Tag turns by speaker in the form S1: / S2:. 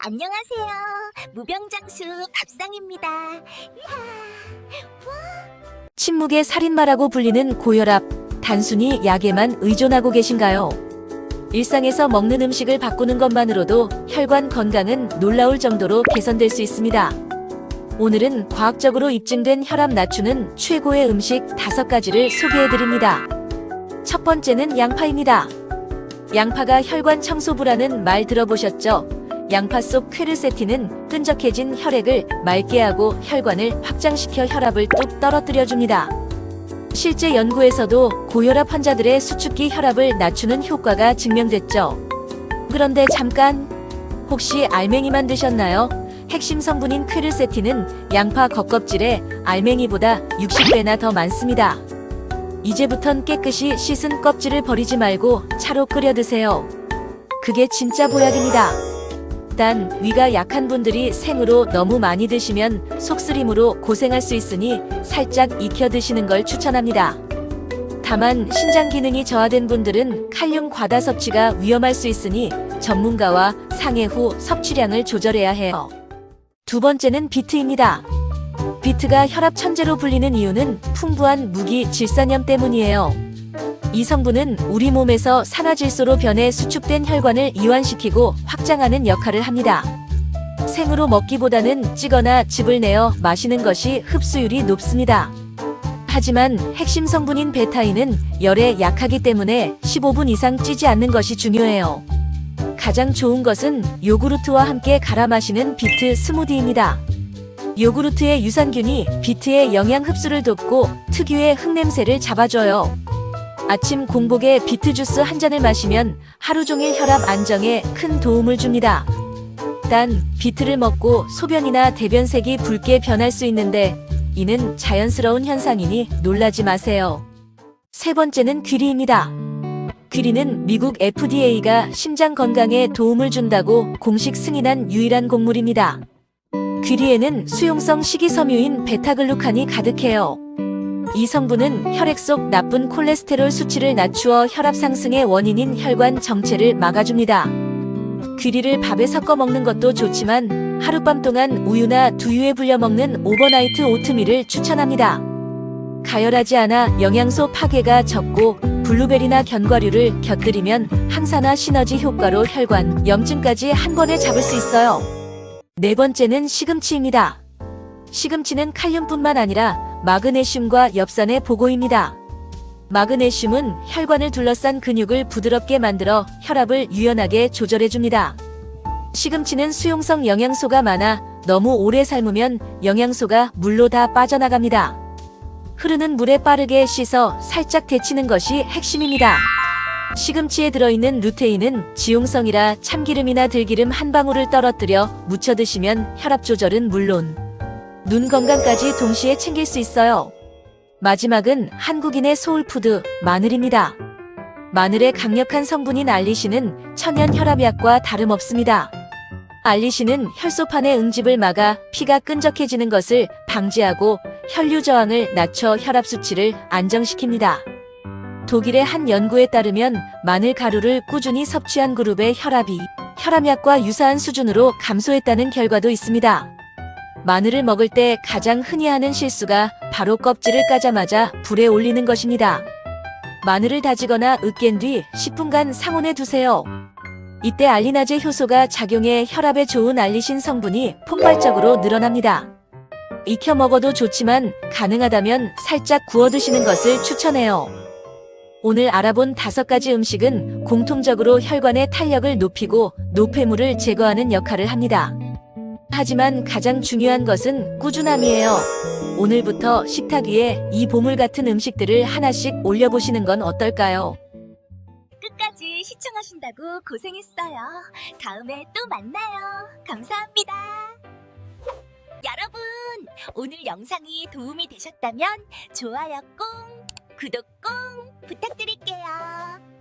S1: 안녕하세요. 무병장수 밥상입니다. 이야.
S2: 침묵의 살인마라고 불리는 고혈압, 단순히 약에만 의존하고 계신가요? 일상에서 먹는 음식을 바꾸는 것만으로도 혈관 건강은 놀라울 정도로 개선될 수 있습니다. 오늘은 과학적으로 입증된 혈압 낮추는 최고의 음식 5가지를 소개해드립니다. 첫 번째는 양파입니다. 양파가 혈관 청소부라는 말 들어보셨죠? 양파 속 퀘르세틴은 끈적해진 혈액을 맑게 하고 혈관을 확장시켜 혈압을 뚝 떨어뜨려줍니다. 실제 연구에서도 고혈압 환자들의 수축기 혈압을 낮추는 효과가 증명됐죠. 그런데 잠깐, 혹시 알맹이만 드셨나요? 핵심 성분인 퀘르세틴은 양파 겉껍질에 알맹이보다 60배나 더 많습니다. 이제부턴 깨끗이 씻은 껍질을 버리지 말고 차로 끓여 드세요. 그게 진짜 보약입니다. 단, 위가 약한 분들이 생으로 너무 많이 드시면 속쓰림으로 고생할 수 있으니 살짝 익혀 드시는 걸 추천합니다. 다만 신장 기능이 저하된 분들은 칼륨 과다 섭취가 위험할 수 있으니 전문가와 상해 후 섭취량을 조절해야 해요. 두 번째는 비트입니다. 비트가 혈압 천재로 불리는 이유는 풍부한 무기 질산염 때문이에요. 이 성분은 우리 몸에서 산화질소로 변해 수축된 혈관을 이완시키고 확장하는 역할을 합니다. 생으로 먹기보다는 찌거나 즙을 내어 마시는 것이 흡수율이 높습니다. 하지만 핵심 성분인 베타인은 열에 약하기 때문에 15분 이상 찌지 않는 것이 중요해요. 가장 좋은 것은 요구르트와 함께 갈아 마시는 비트 스무디입니다. 요구르트의 유산균이 비트의 영양 흡수를 돕고 특유의 흙냄새를 잡아줘요. 아침 공복에 비트 주스 한 잔을 마시면 하루 종일 혈압 안정에 큰 도움을 줍니다. 단, 비트를 먹고 소변이나 대변색이 붉게 변할 수 있는데 이는 자연스러운 현상이니 놀라지 마세요. 세 번째는 귀리입니다. 귀리는 미국 FDA가 심장 건강에 도움을 준다고 공식 승인한 유일한 곡물입니다. 귀리에는 수용성 식이섬유인 베타글루칸이 가득해요. 이 성분은 혈액 속 나쁜 콜레스테롤 수치를 낮추어 혈압 상승의 원인인 혈관 정체를 막아줍니다. 귀리를 밥에 섞어 먹는 것도 좋지만 하룻밤 동안 우유나 두유에 불려 먹는 오버나이트 오트밀을 추천합니다. 가열하지 않아 영양소 파괴가 적고 블루베리나 견과류를 곁들이면 항산화 시너지 효과로 혈관 염증까지 한 번에 잡을 수 있어요. 네 번째는 시금치입니다. 시금치는 칼륨뿐만 아니라 마그네슘과 엽산의 보고입니다. 마그네슘은 혈관을 둘러싼 근육을 부드럽게 만들어 혈압을 유연하게 조절해줍니다. 시금치는 수용성 영양소가 많아 너무 오래 삶으면 영양소가 물로 다 빠져나갑니다. 흐르는 물에 빠르게 씻어 살짝 데치는 것이 핵심입니다. 시금치에 들어있는 루테인은 지용성이라 참기름이나 들기름 한 방울을 떨어뜨려 무쳐 드시면 혈압 조절은 물론 눈 건강까지 동시에 챙길 수 있어요. 마지막은 한국인의 소울푸드 마늘입니다. 마늘의 강력한 성분인 알리신은 천연 혈압약과 다름없습니다. 알리신은 혈소판의 응집을 막아 피가 끈적해지는 것을 방지하고 혈류 저항을 낮춰 혈압 수치를 안정시킵니다. 독일의 한 연구에 따르면 마늘 가루를 꾸준히 섭취한 그룹의 혈압이 혈압약과 유사한 수준으로 감소했다는 결과도 있습니다. 마늘을 먹을 때 가장 흔히 하는 실수가 바로 껍질을 까자마자 불에 올리는 것입니다. 마늘을 다지거나 으깬 뒤 10분간 상온에 두세요. 이때 알리나제 효소가 작용해 혈압에 좋은 알리신 성분이 폭발적으로 늘어납니다. 익혀 먹어도 좋지만 가능하다면 살짝 구워 드시는 것을 추천해요. 오늘 알아본 5가지 음식은 공통적으로 혈관의 탄력을 높이고 노폐물을 제거하는 역할을 합니다. 하지만 가장 중요한 것은 꾸준함이에요. 오늘부터 식탁 위에 이 보물 같은 음식들을 하나씩 올려보시는 건 어떨까요?
S1: 끝까지 시청하신다고 고생했어요. 다음에 또 만나요. 감사합니다. 여러분, 오늘 영상이 도움이 되셨다면 좋아요 꼭, 구독 꼭 부탁드릴게요.